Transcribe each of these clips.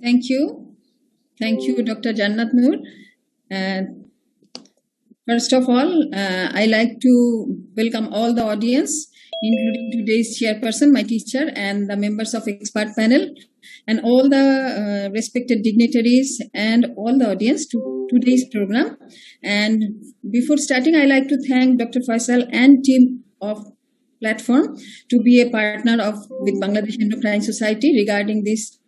Thank you. Thank you, Dr. Jannat Noor. First of all, I like to welcome all the audience, including today's chairperson, my teacher, and the members of expert panel, and all the respected dignitaries and all the audience to today's program. And before starting, I like to thank Dr. Faisal and team of platform to be a partner of with Bangladesh Endocrine Society regarding this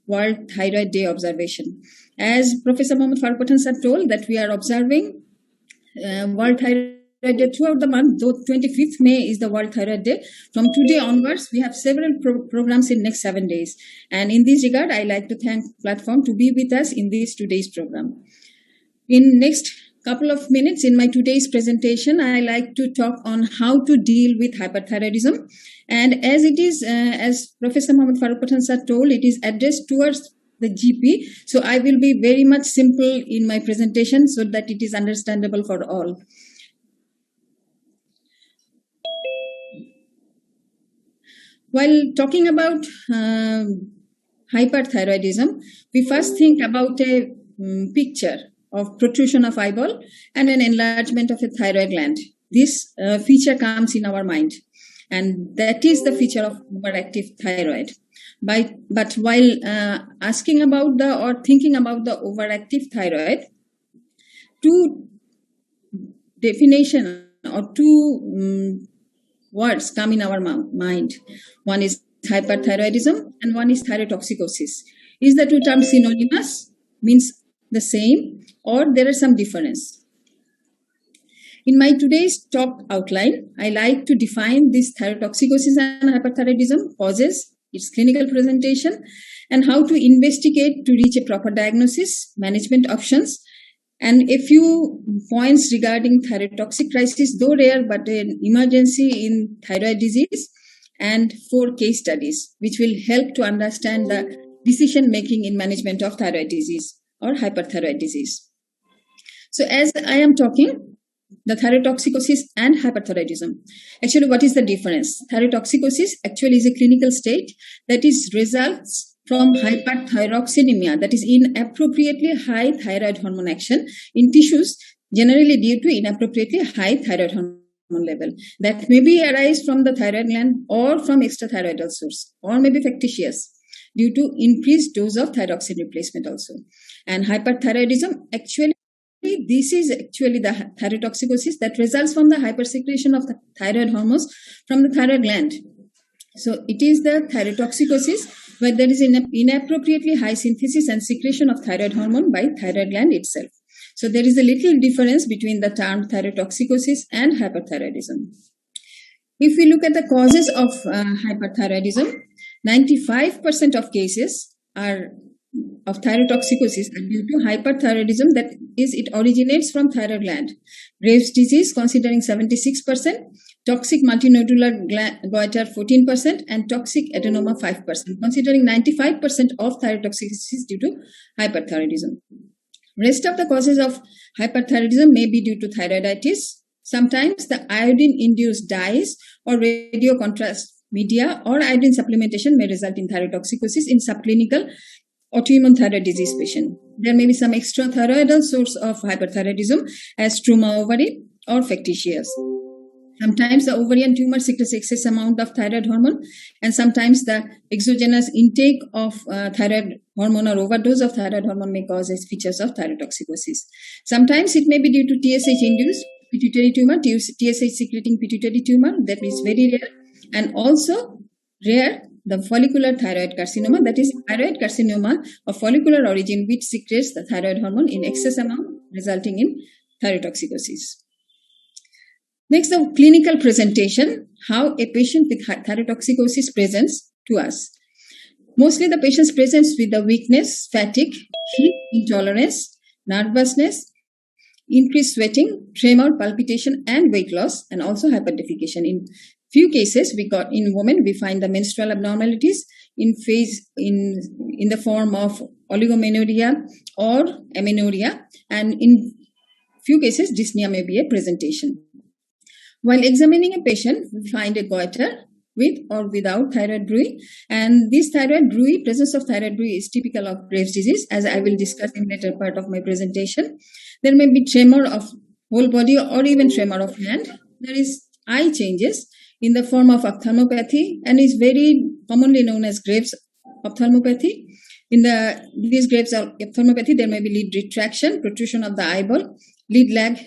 World Thyroid Day observation. As Professor Mohammad Farquhar sir told that we are observing World Thyroid Day throughout the month, though 25th May is the World Thyroid Day. From today onwards, we have several programs in next 7 days. And in this regard, I like to thank platform to be with us in this today's program. In next couple of minutes in my today's presentation, I like to talk on how to deal with hyperthyroidism. And as it is, as Professor Mohammad Farquhar sir told, it is addressed towards the GP. So I will be very much simple in my presentation so that it is understandable for all. While talking about hyperthyroidism, we first think about a picture of protrusion of eyeball and an enlargement of a thyroid gland. This feature comes in our mind, and that is the feature of overactive thyroid. But while asking about or thinking about the overactive thyroid, two definition or two words come in our mind. One is hyperthyroidism and one is thyrotoxicosis. Is the two terms synonymous? Means the same, or there are some difference? In my today's talk outline, I like to define this thyrotoxicosis and hyperthyroidism causes, its clinical presentation, and how to investigate to reach a proper diagnosis, management options, and a few points regarding thyrotoxic crisis, though rare, but an emergency in thyroid disease, and 4 case studies, which will help to understand the decision making in management of thyroid disease or hyperthyroid disease. So as I am talking, the thyrotoxicosis and hyperthyroidism. Actually, what is the difference? Thyrotoxicosis actually is a clinical state that is results from hyperthyroxanemia, that is inappropriately high thyroid hormone action in tissues, generally due to inappropriately high thyroid hormone level. That may be arise from the thyroid gland or from extrathyroidal source, or may be factitious due to increased dose of thyroxine replacement also. And hyperthyroidism, actually, this is actually the thyrotoxicosis that results from the hypersecretion of the thyroid hormones from the thyroid gland. So it is the thyrotoxicosis where there is inappropriately high synthesis and secretion of thyroid hormone by thyroid gland itself. So there is a little difference between the term thyrotoxicosis and hyperthyroidism. If we look at the causes of hyperthyroidism, 95% of cases of thyrotoxicosis are due to hyperthyroidism, that is, it originates from thyroid gland. Graves' disease considering 76%, toxic multinodular goiter 14%, and toxic adenoma 5%, considering 95% of thyrotoxicosis due to hyperthyroidism. Rest of the causes of hyperthyroidism may be due to thyroiditis. Sometimes the iodine-induced dyes or radio contrast media or iodine supplementation may result in thyrotoxicosis in subclinical autoimmune thyroid disease patient. There may be some extrathyroidal source of hyperthyroidism as tumor ovary or factitious. Sometimes the ovarian tumor secretes excess amount of thyroid hormone, and sometimes the exogenous intake of thyroid hormone or overdose of thyroid hormone may cause as features of thyrotoxicosis. Sometimes it may be due to TSH-induced pituitary tumor, TSH-secreting pituitary tumor, that is very rare, and also rare the follicular thyroid carcinoma, that is thyroid carcinoma of follicular origin which secretes the thyroid hormone in excess amount, resulting in thyrotoxicosis. Next, the clinical presentation, how a patient with thyrotoxicosis presents to us. Mostly the patient presents with the weakness, fatigue, heat intolerance, nervousness, increased sweating, tremor, palpitation, and weight loss, and also hyperdefecation. In few cases, in women, we find the menstrual abnormalities in the form of oligomenorrhea or amenorrhea, and in few cases, dyspnea may be a presentation. While examining a patient, we find a goiter with or without thyroid bruit. And this thyroid bruit, presence of thyroid bruit is typical of Graves' disease, as I will discuss in later part of my presentation. There may be tremor of whole body or even tremor of hand. There is eye changes in the form of ophthalmopathy and is very commonly known as Graves' ophthalmopathy. In these Graves' ophthalmopathy, there may be lid retraction, protrusion of the eyeball, lid lag,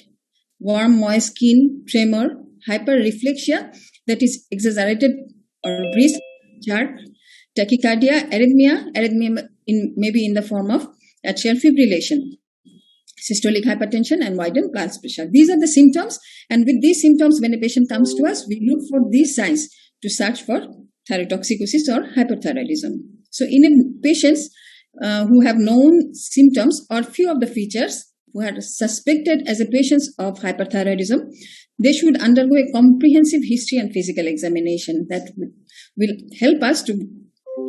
warm, moist skin, tremor, hyperreflexia, that is exaggerated or brisk jerk, tachycardia, arrhythmia maybe in the form of atrial fibrillation, systolic hypertension, and widened pulse pressure. These are the symptoms, and with these symptoms, when a patient comes to us, we look for these signs to search for thyrotoxicosis or hyperthyroidism. So in patients who have known symptoms or few of the features who are suspected as a patients of hyperthyroidism, they should undergo a comprehensive history and physical examination that will help us to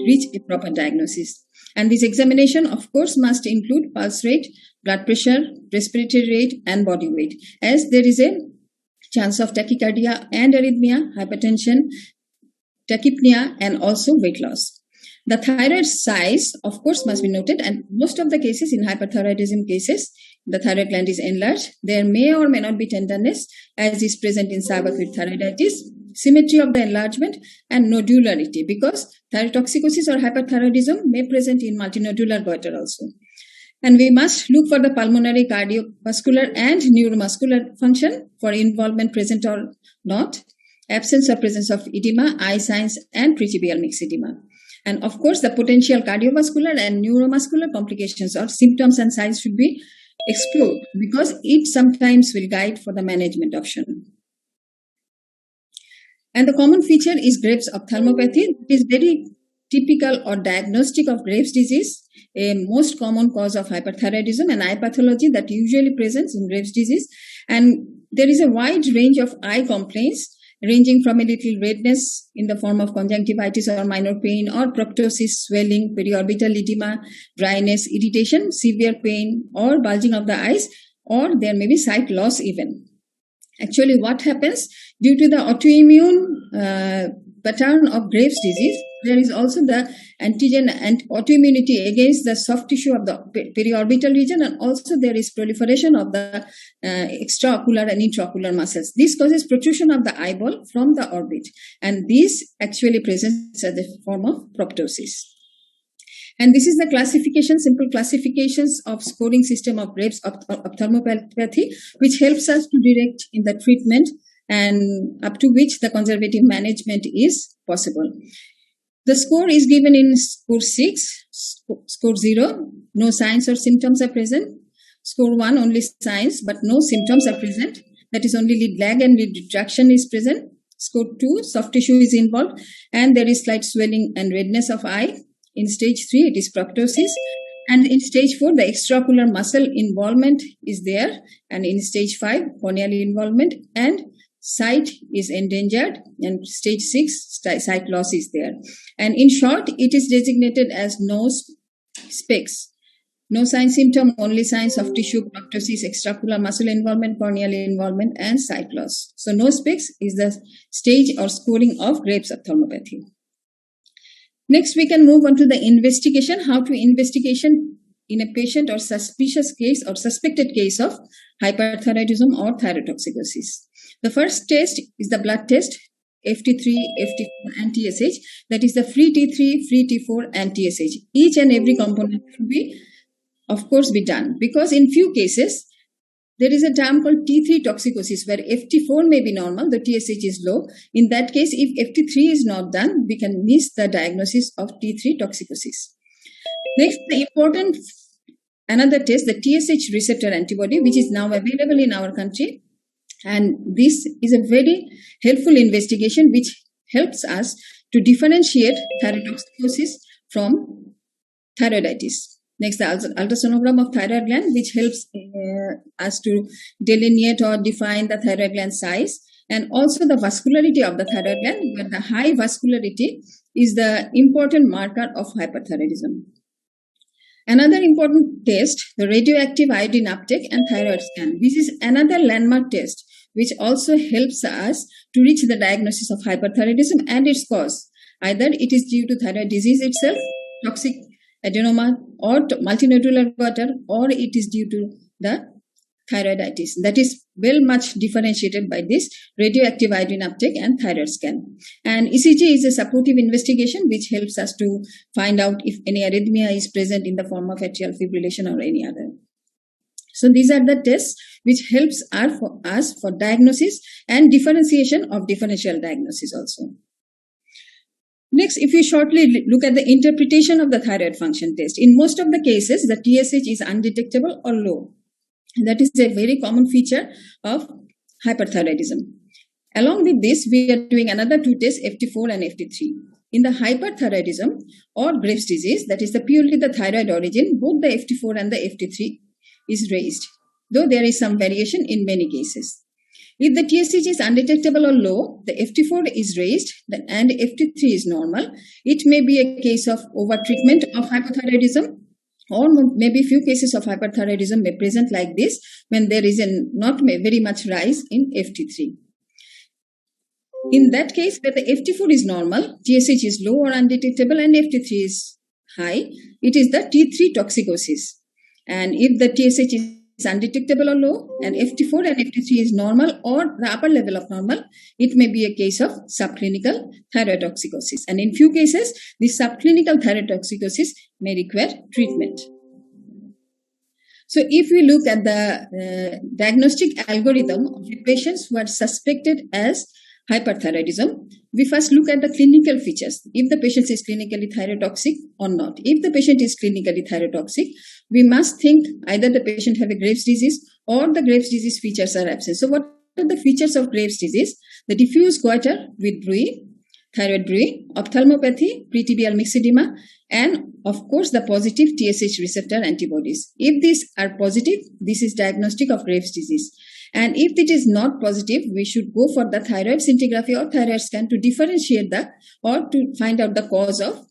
reach a proper diagnosis. And this examination, of course, must include pulse rate, blood pressure, respiratory rate, and body weight, as there is a chance of tachycardia and arrhythmia, hypertension, tachypnea, and also weight loss. The thyroid size, of course, must be noted, and most of the cases in hyperthyroidism cases, the thyroid gland is enlarged. There may or may not be tenderness, as is present in subacute thyroiditis, symmetry of the enlargement, and nodularity, because thyrotoxicosis or hyperthyroidism may present in multinodular goiter also. And we must look for the pulmonary, cardiovascular, and neuromuscular function for involvement present or not, absence or presence of edema, eye signs, and pretibial mixed edema. And of course, the potential cardiovascular and neuromuscular complications or symptoms and signs should be explored, because it sometimes will guide for the management option. And the common feature is Graves' ophthalmopathy. It is very typical or diagnostic of Graves' disease, a most common cause of hyperthyroidism and eye pathology that usually presents in Graves' disease. And there is a wide range of eye complaints, ranging from a little redness in the form of conjunctivitis or minor pain, or proptosis, swelling, periorbital edema, dryness, irritation, severe pain, or bulging of the eyes, or there may be sight loss even. Actually, what happens due to the autoimmune pattern of Graves' disease, there is also the antigen and autoimmunity against the soft tissue of the periorbital region, and also there is proliferation of the extraocular and intraocular muscles. This causes protrusion of the eyeball from the orbit, and this actually presents as a form of proptosis. And this is the classification, simple classifications of scoring system of Graves' ophthalmopathy, which helps us to direct in the treatment and up to which the conservative management is possible. The score is given in score 6, score 0, no signs or symptoms are present. Score 1, only signs but no symptoms are present. That is, only lid lag and lid retraction is present. Score 2, soft tissue is involved and there is slight swelling and redness of eye. In stage 3, it is proptosis. And in stage 4, the extraocular muscle involvement is there. And in stage 5, corneal involvement and sight is endangered. And stage 6, sight loss is there. And in short, it is designated as no specs. No sign symptom, only signs of tissue, proptosis, extraocular muscle involvement, corneal involvement, and sight loss. So no specs is the stage or scoring of Graves' ophthalmopathy. Next, we can move on to the investigation, how to investigation in a patient or suspicious case or suspected case of hyperthyroidism or thyrotoxicosis. The first test is the blood test, FT3, FT4, and TSH. That is the free T3, free T4, and TSH. Each and every component should be, of course, be done, because in few cases, there is a term called T3 toxicosis where FT4 may be normal, the TSH is low. In that case, if FT3 is not done, we can miss the diagnosis of T3 toxicosis. Next, the important another test, the TSH receptor antibody, which is now available in our country. And this is a very helpful investigation which helps us to differentiate thyrotoxicosis from thyroiditis. Next, the ultrasonogram of thyroid gland, which helps us to delineate or define the thyroid gland size, and also the vascularity of the thyroid gland, where the high vascularity is the important marker of hyperthyroidism. Another important test, the radioactive iodine uptake and thyroid scan. This is another landmark test which also helps us to reach the diagnosis of hyperthyroidism and its cause. Either it is due to thyroid disease itself, toxic adenoma, or multinodular goiter, or it is due to the thyroiditis. That is well much differentiated by this radioactive iodine uptake and thyroid scan. And ECG is a supportive investigation which helps us to find out if any arrhythmia is present in the form of atrial fibrillation or any other. So these are the tests which helps us for diagnosis and differentiation of differential diagnosis also. Next, if we shortly look at the interpretation of the thyroid function test, in most of the cases, the TSH is undetectable or low. That is a very common feature of hyperthyroidism. Along with this, we are doing another two tests, FT4 and FT3. In the hyperthyroidism or Graves' disease, that is purely the thyroid origin, both the FT4 and the FT3 is raised, though there is some variation in many cases. If the TSH is undetectable or low, the FT4 is raised and FT3 is normal. It may be a case of overtreatment of hypothyroidism, or maybe few cases of hyperthyroidism may present like this when there is not very much rise in FT3. In that case, where the FT4 is normal, TSH is low or undetectable and FT3 is high, it is the T3 toxicosis. And if the TSH is undetectable or low and FT4 and FT3 is normal or the upper level of normal, it may be a case of subclinical thyrotoxicosis. And in few cases, this subclinical thyrotoxicosis may require treatment. So if we look at the diagnostic algorithm of the patients who are suspected as hyperthyroidism, we first look at the clinical features, if the patient is clinically thyrotoxic or not. If the patient is clinically thyrotoxic, we must think either the patient have a Graves' disease or the Graves' disease features are absent. So what are the features of Graves' disease? The diffuse goiter with bruit, thyroid bruit, ophthalmopathy, pretibial myxedema, and of course the positive TSH receptor antibodies. If these are positive, this is diagnostic of Graves' disease. And if it is not positive, we should go for the thyroid scintigraphy or thyroid scan to differentiate or to find out the cause of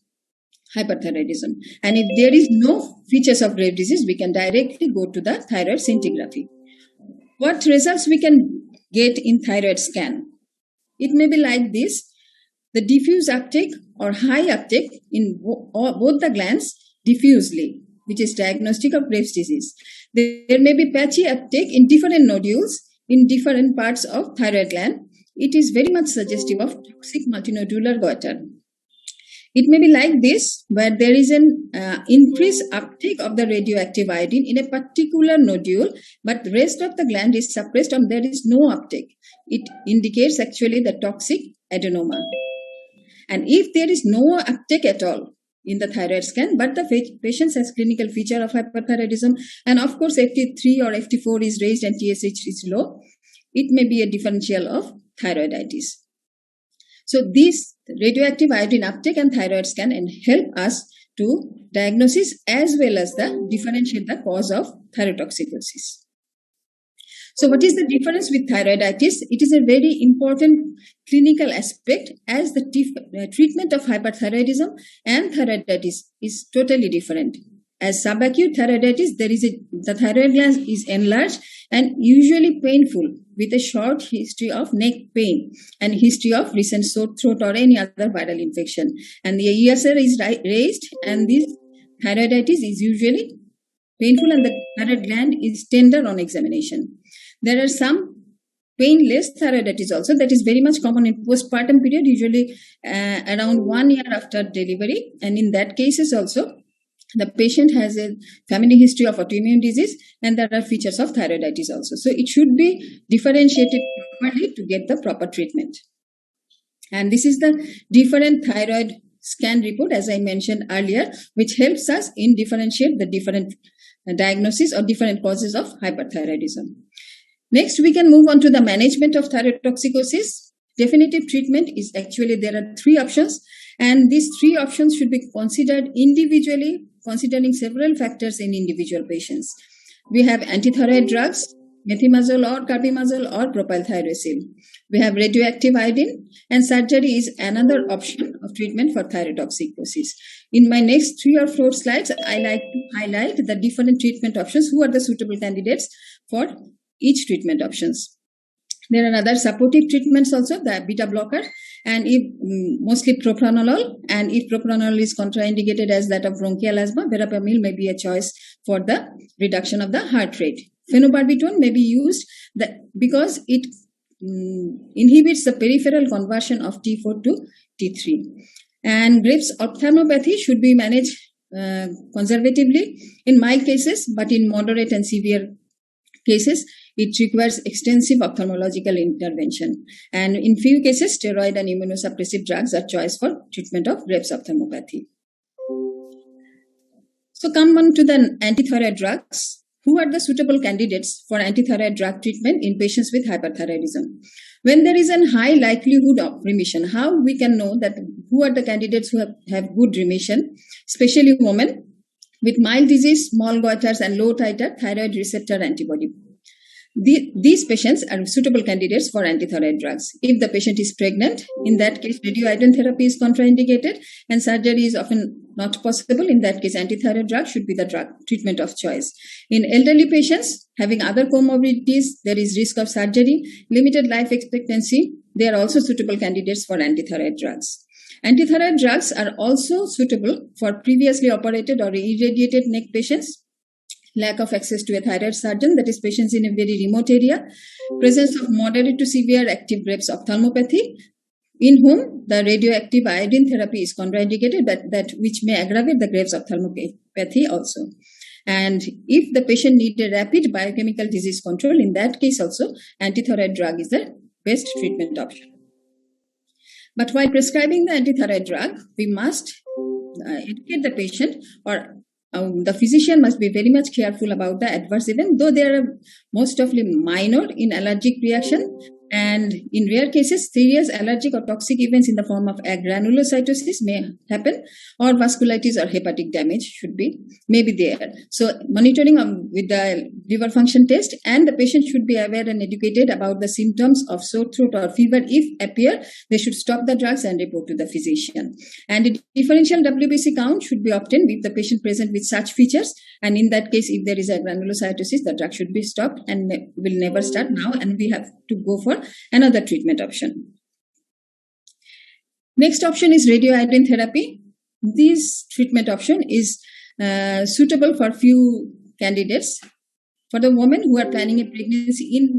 hyperthyroidism. And if there is no features of Graves' disease, we can directly go to the thyroid scintigraphy. What results we can get in thyroid scan? It may be like this. The diffuse uptake or high uptake in both the glands diffusely, which is diagnostic of Graves' disease. There may be patchy uptake in different nodules in different parts of thyroid gland. It is very much suggestive of toxic multinodular goiter. It may be like this, where there is an increased uptake of the radioactive iodine in a particular nodule, but the rest of the gland is suppressed and there is no uptake. It indicates actually the toxic adenoma. And if there is no uptake at all in the thyroid scan, but the patient has clinical feature of hyperthyroidism, and of course FT3 or FT4 is raised and TSH is low, it may be a differential of thyroiditis. So these radioactive iodine uptake and thyroid scan and help us to diagnosis as well as the differentiate the cause of thyrotoxicosis. So what is the difference with thyroiditis? It is a very important clinical aspect, as the treatment of hyperthyroidism and thyroiditis is totally different. As subacute thyroiditis, the thyroid gland is enlarged and usually painful with a short history of neck pain and history of recent sore throat or any other viral infection. And the ESR is raised and this thyroiditis is usually painful and the thyroid gland is tender on examination. There are some painless thyroiditis also that is very much common in postpartum period, usually around 1 year after delivery. And in that cases also, the patient has a family history of autoimmune disease and there are features of thyroiditis also. So it should be differentiated properly to get the proper treatment. And this is the different thyroid scan report, as I mentioned earlier, which helps us in differentiate the different diagnosis or different causes of hyperthyroidism. Next, we can move on to the management of thyrotoxicosis. Definitive treatment is actually, there are three options, and these three options should be considered individually, considering several factors in individual patients. We have antithyroid drugs, methimazole or carbimazole or propylthiouracil. We have radioactive iodine, and surgery is another option of treatment for thyrotoxicosis. In my next 3 or 4 slides, I like to highlight the different treatment options, who are the suitable candidates for each treatment options. There are other supportive treatments also, the beta blocker, and if mostly propranolol, and if propranolol is contraindicated as that of bronchial asthma, verapamil may be a choice for the reduction of the heart rate. Phenobarbital may be used because it inhibits the peripheral conversion of T4 to T3. And Graves' ophthalmopathy should be managed conservatively in mild cases, but in moderate and severe cases, it requires extensive ophthalmological intervention. And in few cases, steroid and immunosuppressive drugs are choice for treatment of Graves' ophthalmopathy. So come on to the antithyroid drugs. Who are the suitable candidates for antithyroid drug treatment in patients with hyperthyroidism? When there is a high likelihood of remission, how we can know that who are the candidates who have good remission, especially women with mild disease, small goiters, and low titer thyroid receptor antibody? These patients are suitable candidates for antithyroid drugs. If the patient is pregnant, in that case, radioiodine therapy is contraindicated and surgery is often not possible. In that case, antithyroid drug should be the drug treatment of choice. In elderly patients having other comorbidities, there is risk of surgery, limited life expectancy. They are also suitable candidates for antithyroid drugs. Antithyroid drugs are also suitable for previously operated or irradiated neck patients, lack of access to a thyroid surgeon, that is patients in a very remote area, presence of moderate to severe active Graves' ophthalmopathy, in whom the radioactive iodine therapy is contraindicated, that which may aggravate the Graves' ophthalmopathy also. And if the patient needs a rapid biochemical disease control, in that case also, antithyroid drug is the best treatment option. But while prescribing the antithyroid drug, we must educate the patient, or the physician must be very much careful about the adverse event, though they are most often minor in allergic reaction, and in rare cases, serious allergic or toxic events in the form of granulocytosis may happen, or vasculitis or hepatic damage may be there. So monitoring with the liver function test, and the patient should be aware and educated about the symptoms of sore throat or fever. If appear, they should stop the drugs and report to the physician. And a differential WBC count should be obtained if the patient present with such features, and in that case, if there is a granulocytosis, the drug should be stopped and will never start now, and we have to go for another treatment option. Next option is radioiodine therapy. This treatment option is suitable for few candidates. For the women who are planning a pregnancy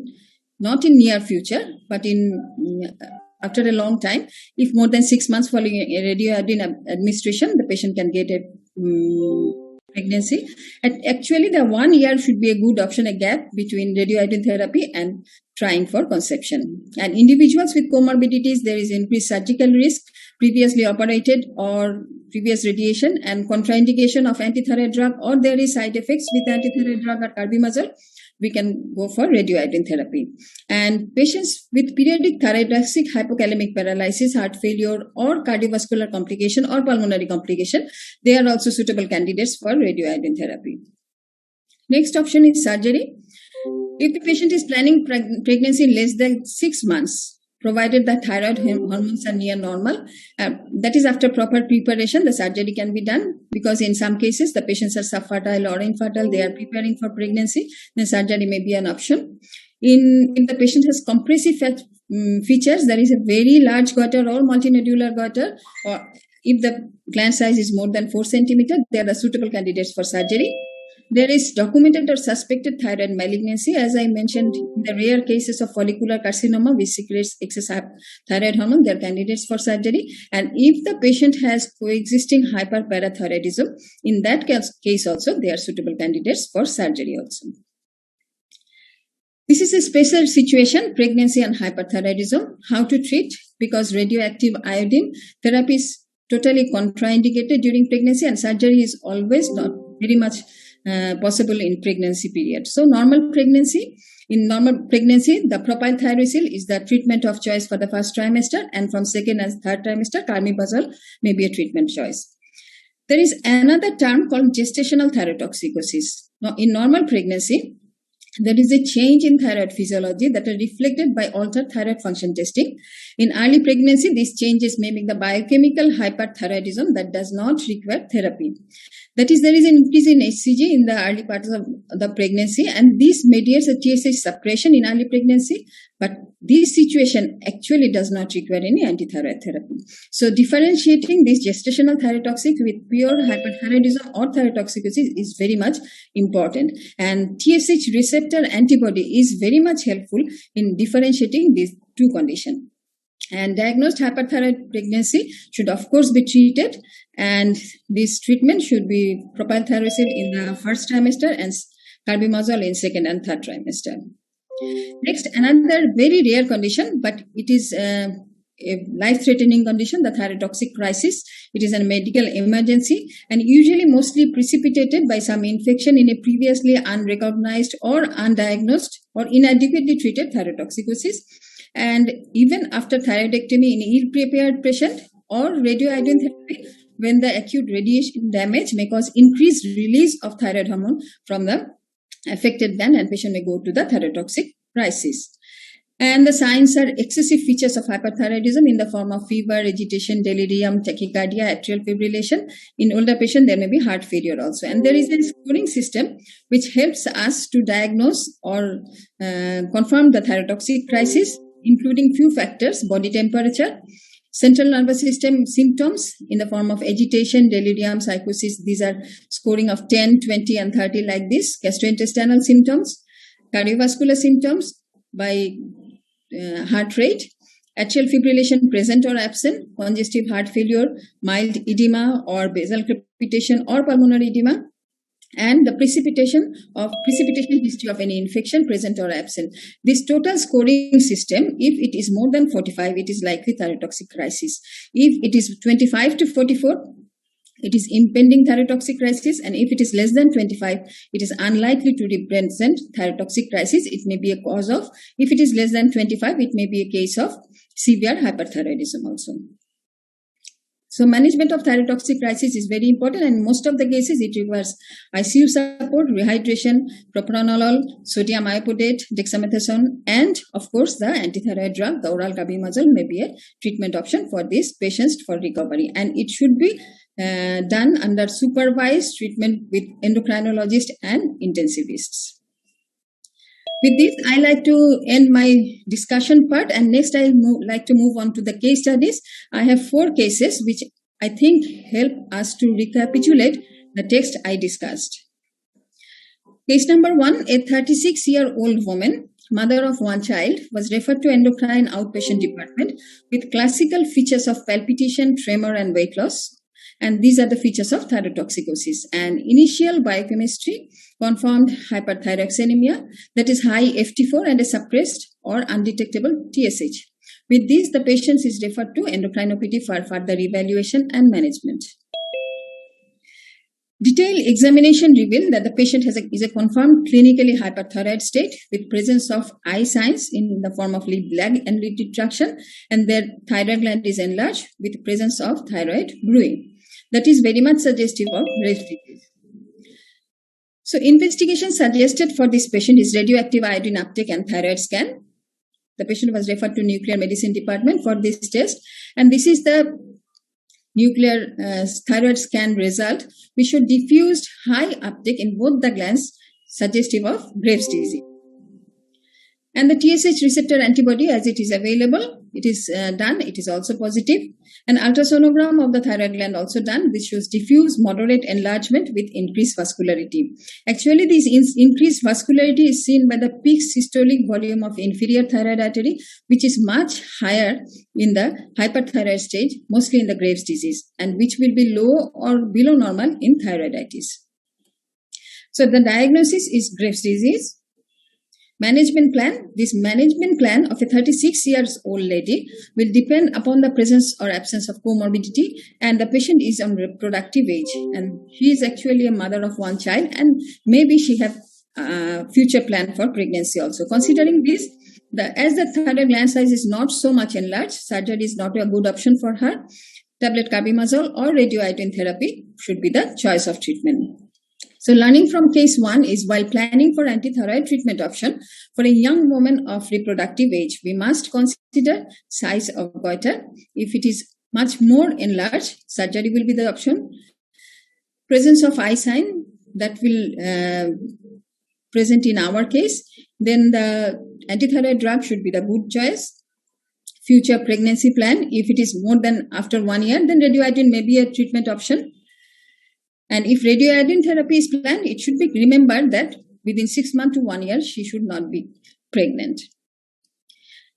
not in near future, but after a long time, if more than 6 months following a radioiodine administration, the patient can get a pregnancy. And actually, the 1 year should be a good option, a gap between radioiodine therapy and trying for conception. And individuals with comorbidities, there is increased surgical risk, previously operated or previous radiation, and contraindication of antithyroid drug, or there is side effects with antithyroid drug or carbimazole, we can go for radioiodine therapy. And patients with periodic thyroidic hypokalemic paralysis, heart failure, or cardiovascular complication or pulmonary complication, they are also suitable candidates for radioiodine therapy. Next option is surgery. If the patient is planning pregnancy in less than 6 months, provided that thyroid hormones are near normal, that is after proper preparation, the surgery can be done, because in some cases the patients are subfertile or infertile, they are preparing for pregnancy, then surgery may be an option. If the patient has compressive features, there is a very large goiter or multinodular goiter, or if the gland size is more than 4 centimeters, they are the suitable candidates for surgery. There is documented or suspected thyroid malignancy, as I mentioned, in the rare cases of follicular carcinoma which secretes excess thyroid hormone, they are candidates for surgery. And if the patient has coexisting hyperparathyroidism, in that case also, they are suitable candidates for surgery also. This is a special situation, pregnancy and hyperthyroidism. How to treat? Because radioactive iodine therapy is totally contraindicated during pregnancy, and surgery is always not very much possible in pregnancy period. So in normal pregnancy, the propylthyrosol is the treatment of choice for the first trimester, and from second and third trimester, carbimazole may be a treatment choice. There is another term called gestational thyrotoxicosis. Now, in normal pregnancy, there is a change in thyroid physiology that are reflected by altered thyroid function testing. In early pregnancy, these changes may make the biochemical hyperthyroidism that does not require therapy. That is, there is an increase in HCG in the early parts of the pregnancy, and this mediates a TSH suppression in early pregnancy, But this situation actually does not require any antithyroid therapy. So differentiating this gestational thyrotoxic with pure hyperthyroidism or thyrotoxicosis is very much important. And TSH receptor antibody is very much helpful in differentiating these two conditions. And diagnosed hyperthyroid pregnancy should of course be treated, and this treatment should be propylthyroxine in the first trimester and carbimazole in second and third trimester. Next, another very rare condition, but it is a life-threatening condition, the thyrotoxic crisis. It is a medical emergency and usually mostly precipitated by some infection in a previously unrecognized or undiagnosed or inadequately treated thyrotoxicosis. And even after thyroidectomy in ill-prepared patient or radioiodine therapy, when the acute radiation damage may cause increased release of thyroid hormone from the affected gland, and patient may go to the thyrotoxic crisis. And the signs are excessive features of hyperthyroidism in the form of fever, agitation, delirium, tachycardia, atrial fibrillation. In older patient, there may be heart failure also. And there is a scoring system which helps us to diagnose or confirm the thyrotoxic crisis, including few factors: body temperature, central nervous system symptoms in the form of agitation, delirium, psychosis. These are scoring of 10, 20, and 30 like this. Gastrointestinal symptoms, cardiovascular symptoms by heart rate, atrial fibrillation present or absent, congestive heart failure, mild edema or basal crepitation or pulmonary edema, and the precipitation history of any infection present or absent. This total scoring system, if it is more than 45, it is likely thyrotoxic crisis. If it is 25 to 44, it is impending thyrotoxic crisis, and if it is less than 25, it is unlikely to represent thyrotoxic crisis. It may be a cause of, if it is less than 25, it may be a case of severe hyperthyroidism also. So management of thyrotoxic crisis is very important, and most of the cases it requires ICU support, rehydration, propranolol, sodium iodate, dexamethasone, and of course the antithyroid drug, the oral carbimazole, may be a treatment option for these patients for recovery, and it should be done under supervised treatment with endocrinologist and intensivists. With this, I like to end my discussion part, and next I like to move on to the case studies. I have 4 cases which I think help us to recapitulate the text I discussed. Case number 1, a 36-year-old woman, mother of 1 child, was referred to endocrine outpatient department with classical features of palpitation, tremor, and weight loss. And these are the features of thyrotoxicosis. And initial biochemistry confirmed hyperthyroxanemia, that is high FT4 and a suppressed or undetectable TSH. With this, the patient is referred to endocrinopathy for further evaluation and management. Detailed examination revealed that the patient is a confirmed clinically hyperthyroid state with presence of eye signs in the form of lid lag and lid retraction, and their thyroid gland is enlarged with presence of thyroid brewing. That is very much suggestive of Graves' disease. So investigation suggested for this patient is radioactive iodine uptake and thyroid scan. The patient was referred to nuclear medicine department for this test, and this is the nuclear thyroid scan result, which showed diffused high uptake in both the glands, suggestive of Graves' disease. And the TSH receptor antibody, as it is available, it is done. It is also positive. An ultrasonogram of the thyroid gland also done, which shows diffuse moderate enlargement with increased vascularity. Actually, this increased vascularity is seen by the peak systolic volume of inferior thyroid artery, which is much higher in the hyperthyroid stage, mostly in the Graves' disease, and which will be low or below normal in thyroiditis. So the diagnosis is Graves' disease. Management plan. This management plan of a 36-year-old lady will depend upon the presence or absence of comorbidity, and the patient is on reproductive age, and she is actually a mother of 1 child, and maybe she have future plan for pregnancy also. Considering this, as the thyroid gland size is not so much enlarged, surgery is not a good option for her. Tablet carbimazole or radioiodine therapy should be the choice of treatment. So learning from case 1 is, while planning for antithyroid treatment option for a young woman of reproductive age, we must consider size of goiter. If it is much more enlarged, surgery will be the option. Presence of eye sign that will present in our case, then the antithyroid drug should be the good choice. Future pregnancy plan, if it is more than after 1 year, then radioiodine may be a treatment option. And if radioiodine therapy is planned, it should be remembered that within 6 months to 1 year, she should not be pregnant.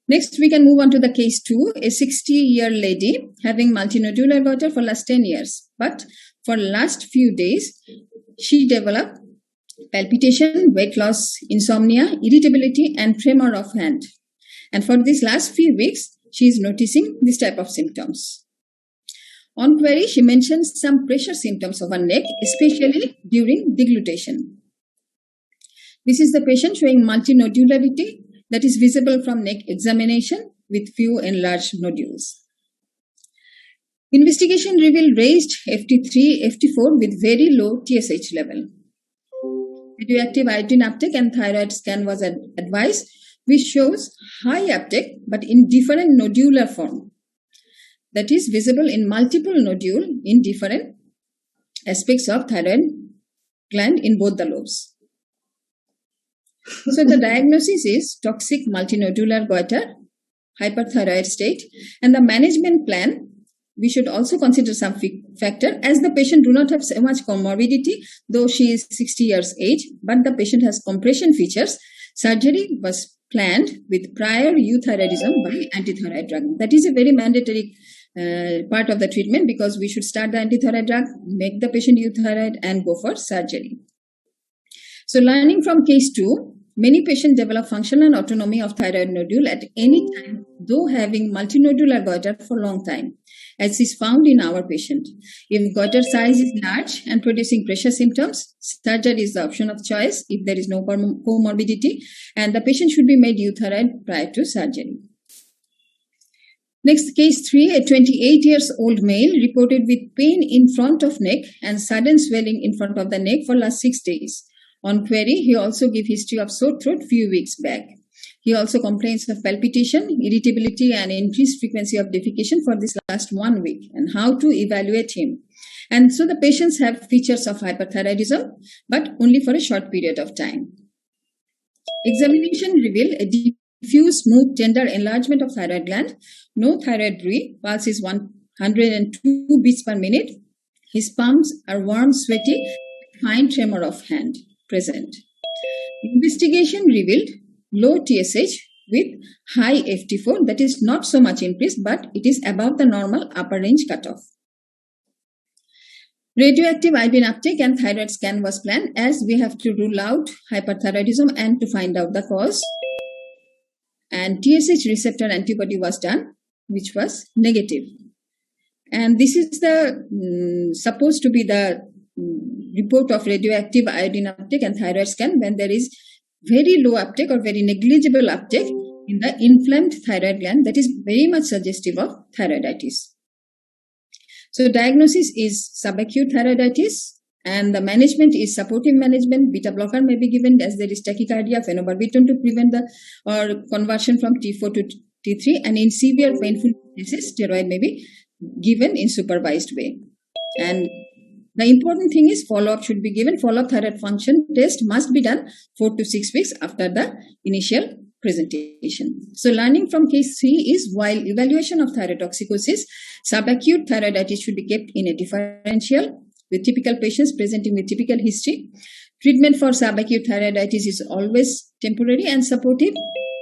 Next, we can move on to the case 2, a 60-year lady having multinodular goiter for last 10 years. But for last few days, she developed palpitation, weight loss, insomnia, irritability, and tremor of hand. And for these last few weeks, she is noticing this type of symptoms. On query, she mentions some pressure symptoms of her neck, especially during deglutition. This is the patient showing multinodularity that is visible from neck examination with few enlarged nodules. Investigation revealed raised FT3, FT4 with very low TSH level. Radioactive iodine uptake and thyroid scan was advised, which shows high uptake but in different nodular form. That is visible in multiple nodule in different aspects of thyroid gland in both the lobes. So the diagnosis is toxic multinodular goiter, hyperthyroid state, and the management plan, we should also consider some factor as the patient do not have so much comorbidity, though she is 60 years age, but the patient has compression features. Surgery was planned with prior euthyroidism by antithyroid drug. That is a very mandatory part of the treatment because we should start the antithyroid drug, make the patient euthyroid, and go for surgery. So learning from case 2, many patients develop functional and autonomy of thyroid nodule at any time, though having multinodular goiter for a long time, as is found in our patient. If goiter size is large and producing pressure symptoms, surgery is the option of choice if there is no comorbidity, and the patient should be made euthyroid prior to surgery. Next, case 3, a 28-year-old male reported with pain in front of neck and sudden swelling in front of the neck for last 6 days. On query, he also gave history of sore throat few weeks back. He also complains of palpitation, irritability, and increased frequency of defecation for this last 1 week, and how to evaluate him. And so the patients have features of hyperthyroidism, but only for a short period of time. Examination revealed a diffuse, smooth, tender enlargement of thyroid gland, no thyroid bruit, pulse is 102 beats per minute. His palms are warm, sweaty, fine tremor of hand present. Investigation revealed low TSH with high FT4, that is not so much increased, but it is above the normal upper range cutoff. Radioactive iodine uptake and thyroid scan was planned as we have to rule out hyperthyroidism and to find out the cause. And TSH receptor antibody was done, which was negative. And this is the supposed to be the report of radioactive iodine uptake and thyroid scan when there is very low uptake or very negligible uptake in the inflamed thyroid gland, that is very much suggestive of thyroiditis. So diagnosis is subacute thyroiditis and the management is supportive management. Beta blocker may be given as there is tachycardia, phenobarbital to prevent the or conversion from T4 to T3, and in severe painful cases steroid may be given in supervised way. And the important thing is follow-up should be given. Follow-up thyroid function test must be done 4 to 6 weeks after the initial presentation. So learning from case 3 is while evaluation of thyrotoxicosis, subacute thyroiditis should be kept in a differential with typical patients presenting with typical history. Treatment for subacute thyroiditis is always temporary and supportive.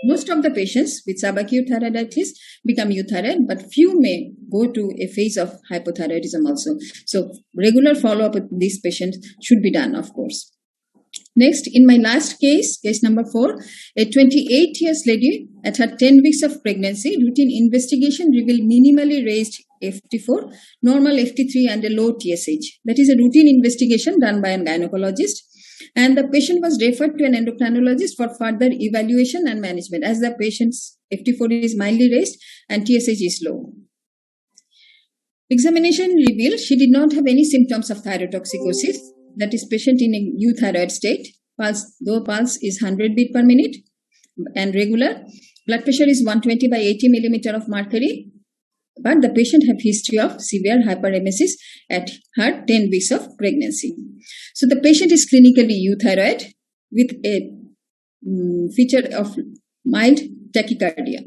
Most of the patients with subacute thyroiditis become euthyroid, but few may go to a phase of hypothyroidism also. So regular follow-up with these patients should be done, of course. Next, in my last case, case number 4, a 28-year lady at her 10 weeks of pregnancy, routine investigation revealed minimally raised FT4, normal FT3 and a low TSH. That is a routine investigation done by a gynecologist. And the patient was referred to an endocrinologist for further evaluation and management as the patient's FT4 is mildly raised and TSH is low. Examination revealed she did not have any symptoms of thyrotoxicosis. That is patient in a euthyroid state. Though pulse is 100 beat per minute and regular. Blood pressure is 120 by 80 millimeter of mercury. But the patient have history of severe hyperemesis at her 10 weeks of pregnancy. So the patient is clinically euthyroid with a feature of mild tachycardia.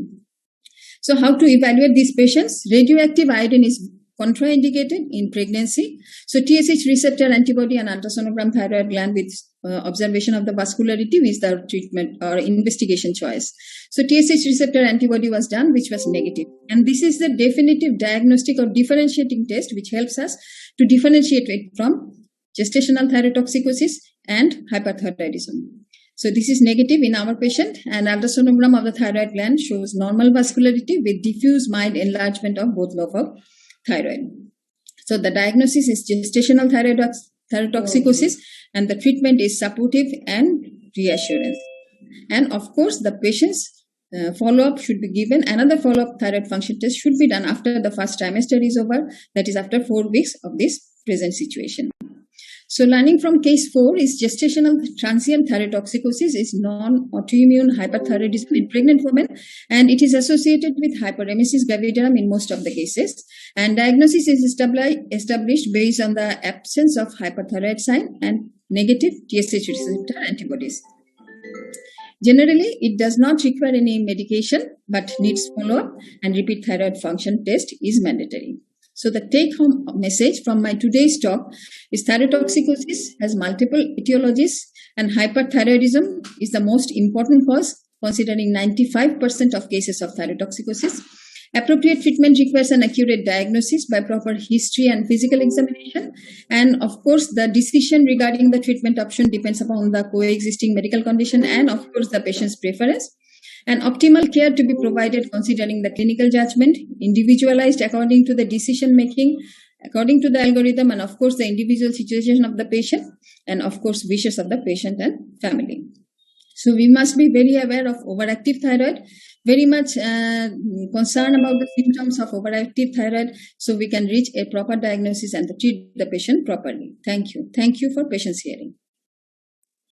So how to evaluate these patients? Radioactive iodine is contraindicated in pregnancy. So TSH receptor antibody and ultrasonogram thyroid gland with observation of the vascularity is the treatment or investigation choice. So TSH receptor antibody was done, which was negative. And this is the definitive diagnostic or differentiating test, which helps us to differentiate it from gestational thyrotoxicosis and hyperthyroidism. So this is negative in our patient, and ultrasonogram of the thyroid gland shows normal vascularity with diffuse mild enlargement of both lobe of thyroid. So the diagnosis is gestational thyrotoxicosis, and the treatment is supportive and reassurance. And of course, the patient's follow-up should be given. Another follow-up thyroid function test should be done after the first trimester is over, that is after 4 weeks of this present situation. So learning from case 4 is gestational transient thyrotoxicosis is non-autoimmune hyperthyroidism in pregnant women, and it is associated with hyperemesis gravidarum in most of the cases. And diagnosis is established based on the absence of hyperthyroid sign and negative TSH receptor antibodies. Generally, it does not require any medication but needs follow-up, and repeat thyroid function test is mandatory. So the take-home message from my today's talk is thyrotoxicosis has multiple etiologies, and hyperthyroidism is the most important cause, considering 95% of cases of thyrotoxicosis. Appropriate treatment requires an accurate diagnosis by proper history and physical examination. And of course, the decision regarding the treatment option depends upon the coexisting medical condition and of course the patient's preference. And optimal care to be provided considering the clinical judgment, individualized according to the decision making, according to the algorithm, and of course the individual situation of the patient, and of course wishes of the patient and family. So we must be very aware of overactive thyroid, very much concerned about the symptoms of overactive thyroid, so we can reach a proper diagnosis and treat the patient properly. Thank you. Thank you for patience hearing.